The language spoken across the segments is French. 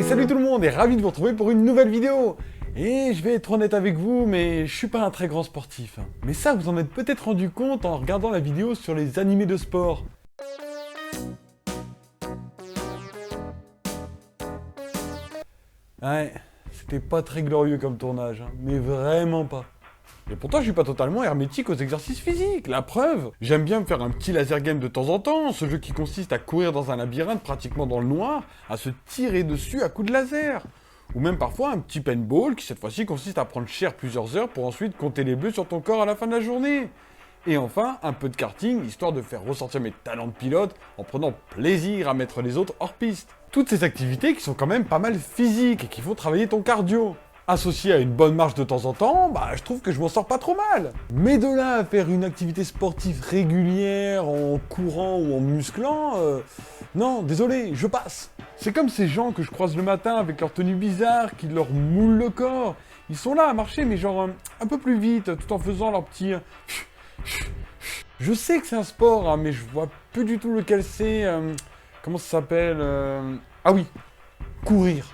Salut tout le monde et ravi de vous retrouver pour une nouvelle vidéo. Et je vais être honnête avec vous, mais je suis pas un très grand sportif. Mais ça, vous en êtes peut-être rendu compte en regardant la vidéo sur les animés de sport. Ouais, c'était pas très glorieux comme tournage, mais vraiment pas. Et pourtant, je suis pas totalement hermétique aux exercices physiques, la preuve. J'aime bien me faire un petit laser game de temps en temps, ce jeu qui consiste à courir dans un labyrinthe pratiquement dans le noir, à se tirer dessus à coups de laser. Ou même parfois un petit paintball qui cette fois-ci consiste à prendre cher plusieurs heures pour ensuite compter les bleus sur ton corps à la fin de la journée. Et enfin, un peu de karting, histoire de faire ressortir mes talents de pilote en prenant plaisir à mettre les autres hors piste. Toutes ces activités qui sont quand même pas mal physiques et qui font travailler ton cardio. Associé à une bonne marche de temps en temps, je trouve que je m'en sors pas trop mal. Mais de là à faire une activité sportive régulière en courant ou en musclant, non, désolé, je passe. C'est comme ces gens que je croise le matin avec leur tenue bizarre qui leur moule le corps. Ils sont là à marcher, mais genre un peu plus vite, tout en faisant leur petit... Je sais que c'est un sport, hein, mais je vois plus du tout lequel c'est. Comment ça s'appelle Ah oui, courir.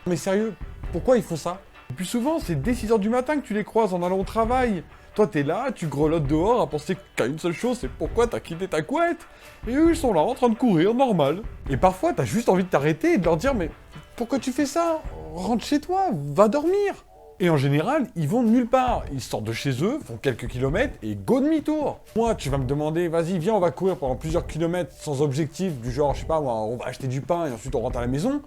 Mais sérieux, pourquoi ils font ça? Et puis souvent, c'est dès 6h du matin que tu les croises en allant au travail. Toi, t'es là, tu grelottes dehors à penser qu'à une seule chose, c'est pourquoi t'as quitté ta couette. Et eux, ils sont là en train de courir, normal. Et parfois, t'as juste envie de t'arrêter et de leur dire, mais pourquoi tu fais ça? Rentre chez toi, va dormir. Et en général, ils vont de nulle part. Ils sortent de chez eux, font quelques kilomètres et go demi-tour. Moi, tu vas me demander, vas-y, viens, on va courir pendant plusieurs kilomètres sans objectif, du genre, je sais pas, on va acheter du pain et ensuite on rentre à la maison.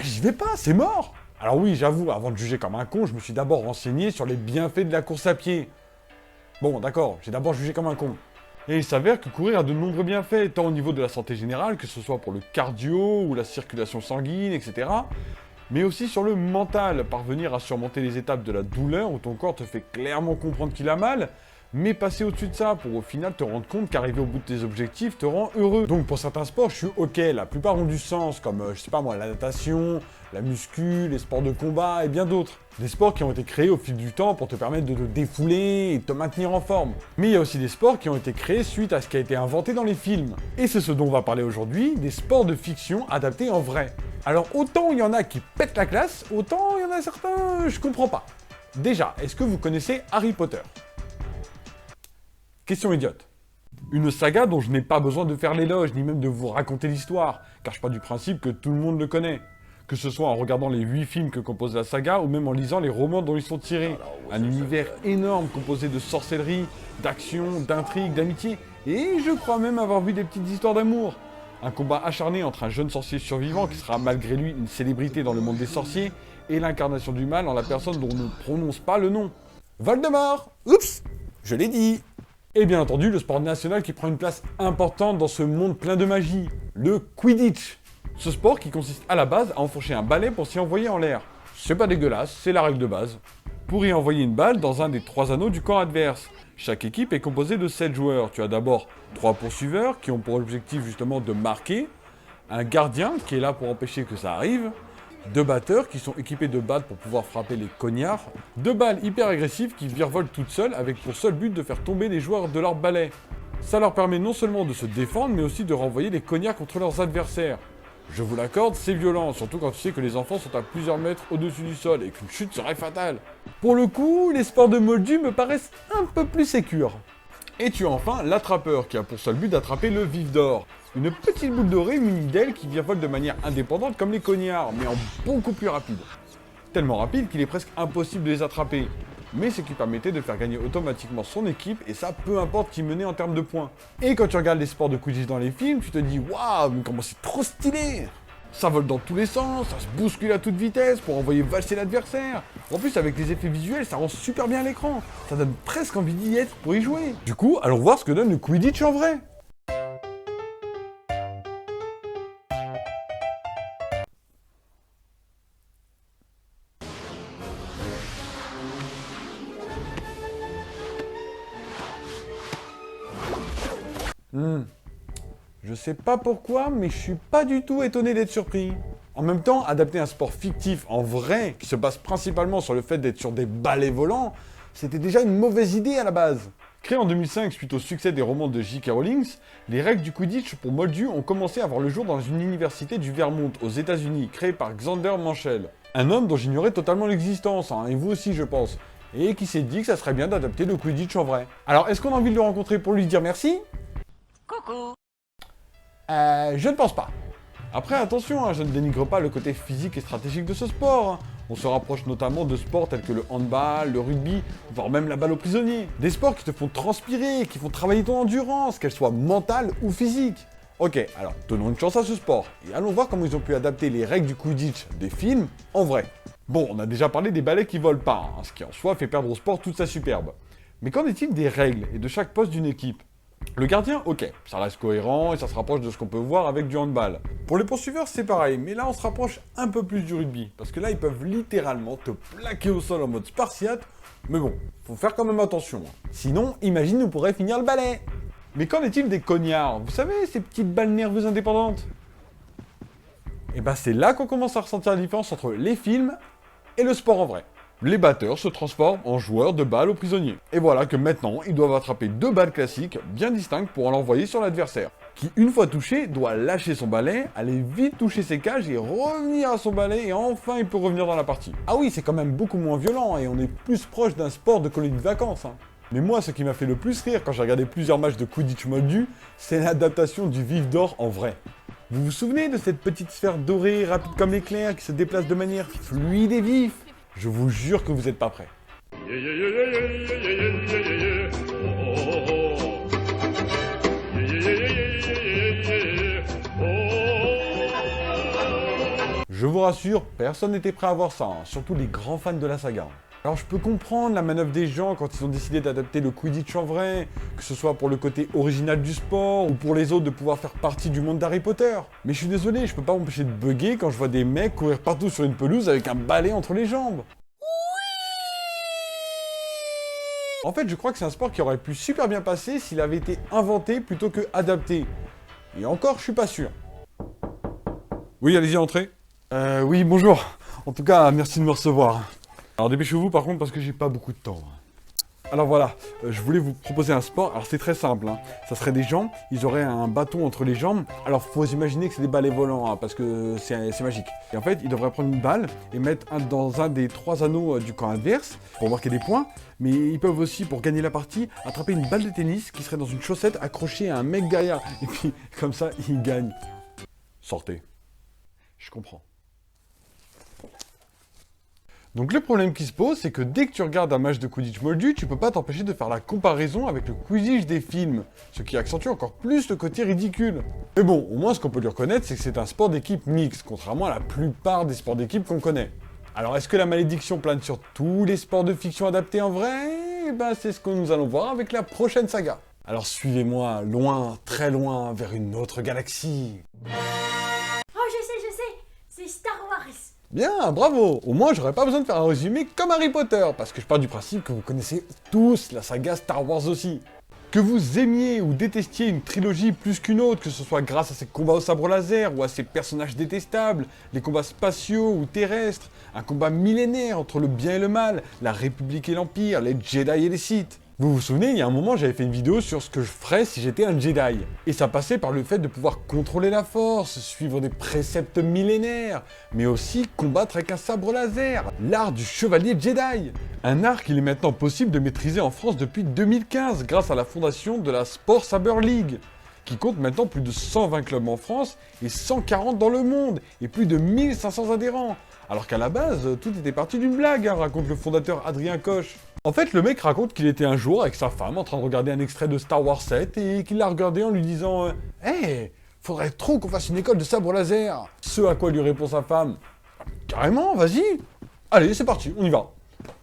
J'y vais pas, c'est mort. Alors oui, j'avoue, avant de juger comme un con, je me suis d'abord renseigné sur les bienfaits de la course à pied. Bon, d'accord, j'ai d'abord jugé comme un con. Et il s'avère que courir a de nombreux bienfaits, tant au niveau de la santé générale, que ce soit pour le cardio ou la circulation sanguine, etc., mais aussi sur le mental, parvenir à surmonter les étapes de la douleur où ton corps te fait clairement comprendre qu'il a mal, mais passer au-dessus de ça pour au final te rendre compte qu'arriver au bout de tes objectifs te rend heureux. Donc pour certains sports, je suis ok, la plupart ont du sens, comme je sais pas moi, la natation, la muscu, les sports de combat et bien d'autres. Des sports qui ont été créés au fil du temps pour te permettre de te défouler et de te maintenir en forme. Mais il y a aussi des sports qui ont été créés suite à ce qui a été inventé dans les films. Et c'est ce dont on va parler aujourd'hui, des sports de fiction adaptés en vrai. Alors autant il y en a qui pètent la classe, autant il y en a certains, je comprends pas. Déjà, est-ce que vous connaissez Harry Potter? Question idiote. Une saga dont je n'ai pas besoin de faire l'éloge, ni même de vous raconter l'histoire, car je pars du principe que tout le monde le connaît. Que ce soit en regardant les 8 films que compose la saga, ou même en lisant les romans dont ils sont tirés. Un univers énorme composé de sorcellerie, d'action, d'intrigue, d'amitié, et je crois même avoir vu des petites histoires d'amour. Un combat acharné entre un jeune sorcier survivant qui sera malgré lui une célébrité dans le monde des sorciers, et l'incarnation du mal en la personne dont on ne prononce pas le nom. Voldemort! Oups! Je l'ai dit! Et bien entendu, le sport national qui prend une place importante dans ce monde plein de magie, le Quidditch. Ce sport qui consiste à la base à enfourcher un balai pour s'y envoyer en l'air. C'est pas dégueulasse, c'est la règle de base. Pour y envoyer une balle dans un des 3 anneaux du camp adverse. Chaque équipe est composée de 7 joueurs. Tu as d'abord 3 poursuiveurs qui ont pour objectif justement de marquer, un gardien qui est là pour empêcher que ça arrive, 2 batteurs qui sont équipés de battes pour pouvoir frapper les cognards, 2 balles hyper agressives qui virevolent toutes seules avec pour seul but de faire tomber les joueurs de leur balai. Ça leur permet non seulement de se défendre mais aussi de renvoyer les cognards contre leurs adversaires. Je vous l'accorde, c'est violent, surtout quand tu sais que les enfants sont à plusieurs mètres au-dessus du sol et qu'une chute serait fatale. Pour le coup, les sports de moldu me paraissent un peu plus sécures. Et tu as enfin l'attrapeur qui a pour seul but d'attraper le vif d'or. Une petite boule dorée munie d'ailes qui virevole de manière indépendante comme les cognards, mais en beaucoup plus rapide. Tellement rapide qu'il est presque impossible de les attraper. Mais ce qui permettait de faire gagner automatiquement son équipe, et ça peu importe qui menait en termes de points. Et quand tu regardes les sports de Quidditch dans les films, tu te dis « Waouh, mais comment c'est trop stylé !» Ça vole dans tous les sens, ça se bouscule à toute vitesse pour envoyer valser l'adversaire. En plus, avec les effets visuels, ça rend super bien l'écran. Ça donne presque envie d'y être pour y jouer. Du coup, allons voir ce que donne le Quidditch en vrai. Je sais pas pourquoi, mais je suis pas du tout étonné d'être surpris. En même temps, adapter un sport fictif en vrai, qui se base principalement sur le fait d'être sur des balais volants, c'était déjà une mauvaise idée à la base. Créé en 2005 suite au succès des romans de J.K. Rowling, les règles du Quidditch pour Moldu ont commencé à voir le jour dans une université du Vermont, aux États-Unis, créée par Xander Manchel. Un homme dont j'ignorais totalement l'existence, hein, et vous aussi je pense, et qui s'est dit que ça serait bien d'adapter le Quidditch en vrai. Alors est-ce qu'on a envie de le rencontrer pour lui dire merci? Coucou. Je ne pense pas. Après, attention, hein, je ne dénigre pas le côté physique et stratégique de ce sport. Hein. On se rapproche notamment de sports tels que le handball, le rugby, voire même la balle aux prisonniers. Des sports qui te font transpirer, qui font travailler ton endurance, qu'elle soit mentale ou physique. Ok, alors donnons une chance à ce sport, et allons voir comment ils ont pu adapter les règles du Quidditch des films en vrai. Bon, on a déjà parlé des balais qui volent pas, hein, ce qui en soi fait perdre au sport toute sa superbe. Mais qu'en est-il des règles et de chaque poste d'une équipe? Le gardien, ok, ça reste cohérent et ça se rapproche de ce qu'on peut voir avec du handball. Pour les poursuiveurs, c'est pareil, mais là on se rapproche un peu plus du rugby, parce que là ils peuvent littéralement te plaquer au sol en mode spartiate, mais bon, faut faire quand même attention. Hein. Sinon, imagine, on pourrait finir le balai. Mais qu'en est-il des cognards? Vous savez, ces petites balles nerveuses indépendantes? Et ben c'est là qu'on commence à ressentir la différence entre les films et le sport en vrai. Les batteurs se transforment en joueurs de balles aux prisonniers. Et voilà que maintenant, ils doivent attraper 2 balles classiques, bien distinctes, pour l'envoyer sur l'adversaire. Qui, une fois touché, doit lâcher son balai, aller vite toucher ses cages et revenir à son balai, et enfin il peut revenir dans la partie. Ah oui, c'est quand même beaucoup moins violent, et on est plus proche d'un sport de colonie de vacances. Hein. Mais moi, ce qui m'a fait le plus rire quand j'ai regardé plusieurs matchs de Quidditch Moldu, c'est l'adaptation du vif d'or en vrai. Vous vous souvenez de cette petite sphère dorée, rapide comme l'éclair, qui se déplace de manière fluide et vive? Je vous jure que vous n'êtes pas prêts. Je vous rassure, personne n'était prêt à voir ça, hein, surtout les grands fans de la saga. Alors je peux comprendre la manœuvre des gens quand ils ont décidé d'adapter le Quidditch en vrai, que ce soit pour le côté original du sport, ou pour les autres de pouvoir faire partie du monde d'Harry Potter. Mais je suis désolé, je peux pas m'empêcher de bugger quand je vois des mecs courir partout sur une pelouse avec un balai entre les jambes. En fait, je crois que c'est un sport qui aurait pu super bien passer s'il avait été inventé plutôt que adapté. Et encore, je suis pas sûr. Oui, allez-y, entrez. Oui, bonjour. En tout cas, merci de me recevoir. Alors dépêchez-vous par contre parce que j'ai pas beaucoup de temps. Alors voilà, je voulais vous proposer un sport. Alors c'est très simple, hein. Ça serait des gens, ils auraient un bâton entre les jambes. Alors faut imaginer que c'est des balais volants, hein, parce que c'est magique. Et en fait, ils devraient prendre une balle et mettre dans un des 3 anneaux du camp adverse pour marquer des points. Mais ils peuvent aussi, pour gagner la partie, attraper une balle de tennis qui serait dans une chaussette accrochée à un mec derrière. Et puis comme ça, ils gagnent. Sortez. Je comprends. Donc le problème qui se pose, c'est que dès que tu regardes un match de Quidditch Moldu, tu peux pas t'empêcher de faire la comparaison avec le Quidditch des films, ce qui accentue encore plus le côté ridicule. Mais bon, au moins ce qu'on peut lui reconnaître, c'est que c'est un sport d'équipe mixte, contrairement à la plupart des sports d'équipe qu'on connaît. Alors est-ce que la malédiction plane sur tous les sports de fiction adaptés en vrai? Eh ben c'est ce que nous allons voir avec la prochaine saga. Alors suivez-moi loin, très loin, vers une autre galaxie. Oh, je sais, c'est Star Wars. Bien, bravo! Au moins, j'aurais pas besoin de faire un résumé comme Harry Potter, parce que je pars du principe que vous connaissez tous la saga Star Wars aussi. Que vous aimiez ou détestiez une trilogie plus qu'une autre, que ce soit grâce à ses combats au sabre laser ou à ses personnages détestables, les combats spatiaux ou terrestres, un combat millénaire entre le bien et le mal, la République et l'Empire, les Jedi et les Sith. Vous vous souvenez, il y a un moment, j'avais fait une vidéo sur ce que je ferais si j'étais un Jedi. Et ça passait par le fait de pouvoir contrôler la force, suivre des préceptes millénaires, mais aussi combattre avec un sabre laser, l'art du chevalier Jedi. Un art qu'il est maintenant possible de maîtriser en France depuis 2015 grâce à la fondation de la Sport Saber League, qui compte maintenant plus de 120 clubs en France et 140 dans le monde, et plus de 1500 adhérents. Alors qu'à la base, tout était parti d'une blague, hein, raconte le fondateur Adrien Coche. En fait, le mec raconte qu'il était un jour avec sa femme en train de regarder un extrait de Star Wars 7 et qu'il l'a regardé en lui disant « Hey, faudrait trop qu'on fasse une école de sabre laser !» Ce à quoi lui répond sa femme « Carrément, vas-y. Allez, c'est parti, on y va. »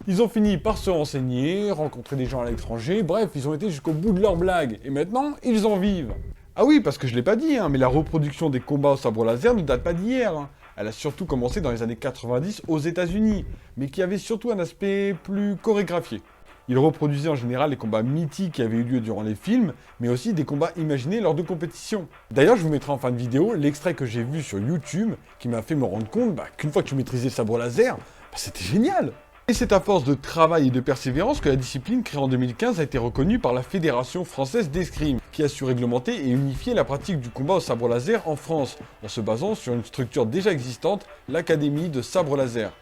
Ils ont fini par se renseigner, rencontrer des gens à l'étranger, bref, ils ont été jusqu'au bout de leur blague, et maintenant, ils en vivent. Ah oui, parce que je l'ai pas dit, hein, mais la reproduction des combats au sabre laser ne date pas d'hier. Hein. Elle a surtout commencé dans les années 90 aux États-Unis, mais qui avait surtout un aspect plus chorégraphié. Il reproduisait en général les combats mythiques qui avaient eu lieu durant les films, mais aussi des combats imaginés lors de compétitions. D'ailleurs, je vous mettrai en fin de vidéo l'extrait que j'ai vu sur YouTube, qui m'a fait me rendre compte qu'une fois que tu maîtrisais le sabre laser, c'était génial. Et c'est à force de travail et de persévérance que la discipline créée en 2015 a été reconnue par la Fédération française d'escrime, qui a su réglementer et unifier la pratique du combat au sabre laser en France, en se basant sur une structure déjà existante, l'Académie de sabre laser.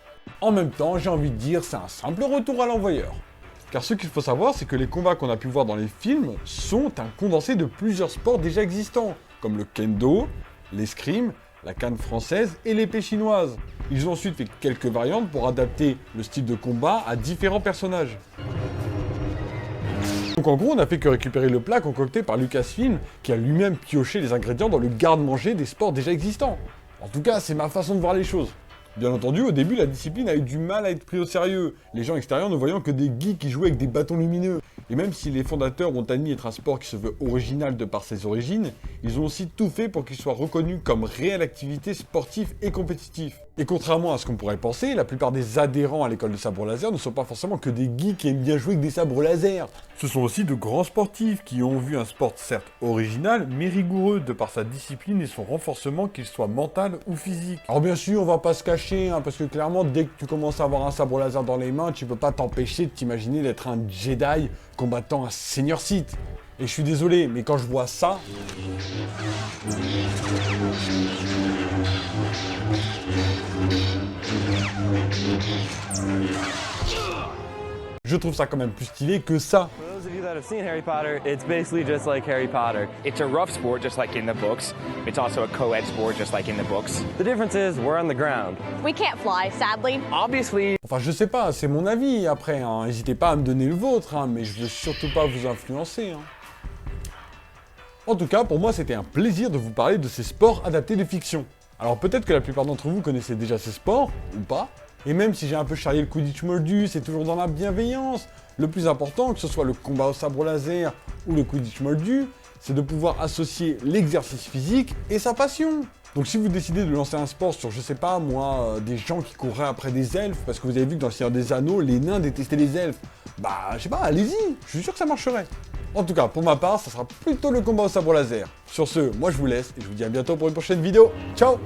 En même temps, j'ai envie de dire, c'est un simple retour à l'envoyeur. Car ce qu'il faut savoir, c'est que les combats qu'on a pu voir dans les films sont un condensé de plusieurs sports déjà existants, comme le kendo, l'escrime, la canne française et l'épée chinoise. Ils ont ensuite fait quelques variantes pour adapter le style de combat à différents personnages. Donc en gros, on n'a fait que récupérer le plat concocté par Lucasfilm, qui a lui-même pioché les ingrédients dans le garde-manger des sports déjà existants. En tout cas, c'est ma façon de voir les choses. Bien entendu, au début, la discipline a eu du mal à être prise au sérieux, les gens extérieurs ne voyant que des geeks qui jouaient avec des bâtons lumineux. Et même si les fondateurs ont admis être un sport qui se veut original de par ses origines, ils ont aussi tout fait pour qu'il soit reconnu comme réelle activité sportive et compétitive. Et contrairement à ce qu'on pourrait penser, la plupart des adhérents à l'école de sabre laser ne sont pas forcément que des geeks qui aiment bien jouer avec des sabres laser. Ce sont aussi de grands sportifs qui ont vu un sport certes original, mais rigoureux de par sa discipline et son renforcement, qu'il soit mental ou physique. Alors bien sûr, on va pas se cacher, parce que clairement, dès que tu commences à avoir un sabre laser dans les mains, tu peux pas t'empêcher de t'imaginer d'être un Jedi combattant un Seigneur Sith. Et je suis désolé, mais quand je vois ça... je trouve ça quand même plus stylé que ça. For those of you that have seen Harry Potter, it's basically just like Harry Potter. It's a rough sport, just like in the books. It's also a co-ed sport, just like in the books. The difference is we're on the ground. We can't fly, sadly. Obviously, Enfin, je sais pas, c'est mon avis après, n'hésitez pas à me donner le vôtre, mais je veux surtout pas vous influencer. En tout cas, pour moi, c'était un plaisir de vous parler de ces sports adaptés de fiction. Alors peut-être que la plupart d'entre vous connaissaient déjà ces sports, ou pas, et même si j'ai un peu charrié le Quidditch mordu, c'est toujours dans la bienveillance. Le plus important, que ce soit le combat au sabre laser ou le Quidditch mordu, c'est de pouvoir associer l'exercice physique et sa passion. Donc si vous décidez de lancer un sport sur, je sais pas moi, des gens qui courraient après des elfes, parce que vous avez vu que dans le Seigneur des Anneaux, les nains détestaient les elfes, bah je sais pas, allez-y, je suis sûr que ça marcherait. En tout cas, pour ma part, ça sera plutôt le combat au sabre laser. Sur ce, moi je vous laisse et je vous dis à bientôt pour une prochaine vidéo. Ciao!